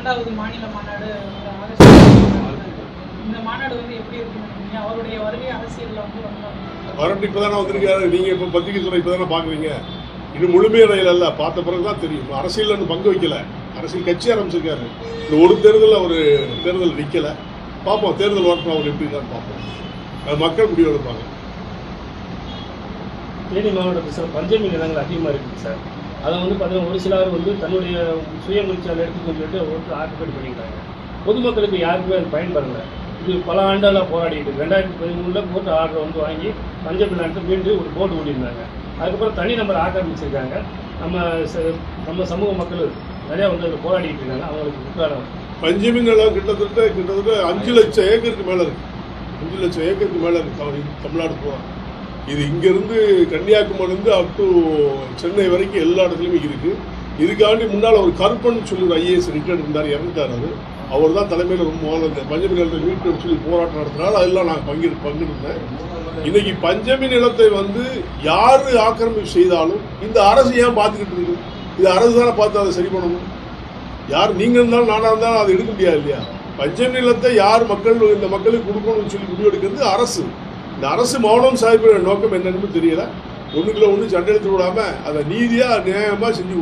2வது மாநில மாநாடு இந்த மாநாடு எப்படி இருக்குன்னு அவருடைய வருகை அரசியல்ல வரட்டு இப்பதானே வந்திருக்காரு. நீங்க இப்ப பத்திரிகை துறை இப்பதானே பாக்குறீங்க. இது முழுமையடையில அல்ல, பார்த்த பிறகுதான் தெரியும். அரசியல் பங்கு வைக்கல, அரசியல் கட்சி ஆரம்பிச்சிருக்காரு. இந்த ஒரு தேர்தல் அவர் தேர்தல் நிக்கல. பார்ப்போம், தேர்தல் வரட்டும் அவர் எப்படி இருக்கான்னு பார்ப்போம். மக்கள் முடிவு எடுப்பாங்க. தேனி மாவட்டத்தில் பஞ்சமி நிலங்கள் அதிகமாக இருக்குது சார். அதை பார்த்தீங்கன்னா ஒரு சிலர் தன்னுடைய சுய முயற்சியால் எடுத்துக்கொண்டு சொல்லிட்டு ஓட்டு ஆக்குபேட் பண்ணிக்கிறாங்க. பொதுமக்களுக்கு யாருக்குமே அது பயன்படலை. இது பல ஆண்டாளாக போராடிட்டு 2013 கோர்ட் ஆர்டர் வாங்கி பஞ்சமி நிலத்தை மீண்டும் ஒரு போர்டு ஓடிருந்தாங்க. அதுக்கப்புறம் தனி நம்பர் ஆக்கிரமிச்சிருக்காங்க. நம்ம சமூக மக்கள் நிறையா அதில் போராடிட்டு இருக்காங்க. அவங்களுக்கு குற்றாலம் பஞ்சமி நிலம் கிட்டத்தட்ட 5 லட்சம் ஏக்கருக்கு மேலே இருக்கு. 5 லட்சம் ஏக்கருக்கு மேலே இருக்கு தமிழ்நாடு பூரா. இது இங்கிருந்து கன்னியாகுமரியிலிருந்து அப் டு சென்னை வரைக்கும் எல்லா இடத்துலையுமே இருக்கு. இதுக்காண்டி முன்னால் ஒரு கருப்பன் சொல்லி ஒரு ஐஏஎஸ் ரிட்டையர்ட் இருந்தார், இறந்துட்டார். அவர் தான் தலைமையில் ரொம்ப இந்த பஞ்சமி நிலத்தை மீட்டு சொல்லி போராட்டம் நடத்தினாலும் அதெல்லாம் நான் பங்கெடுத்தேன். இன்னைக்கு பஞ்சமி நிலத்தை யாரு ஆக்கிரமிப்பு செய்தாலும் இந்த அரசு ஏன் பார்த்துக்கிட்டு இருக்கு? இது அரசு தானே பார்த்து அதை சரி பண்ணணும். யார் நீங்க இருந்தாலும் நானா இருந்தாலும் அதை எடுக்க முடியாது இல்லையா? பஞ்சமி நிலத்தை யார் இந்த மக்களுக்கு கொடுக்கணும்னு சொல்லி முடிவெடுக்கிறது அரசு. இந்த அரசு மௌனம் சாதிப்பு நோக்கம் என்னன்னு தெரியல. ஒண்ணுக்குள்ள ஒண்ணு சண்டை எடுத்து விடாம அதை நீதியா நியாயமா செஞ்சு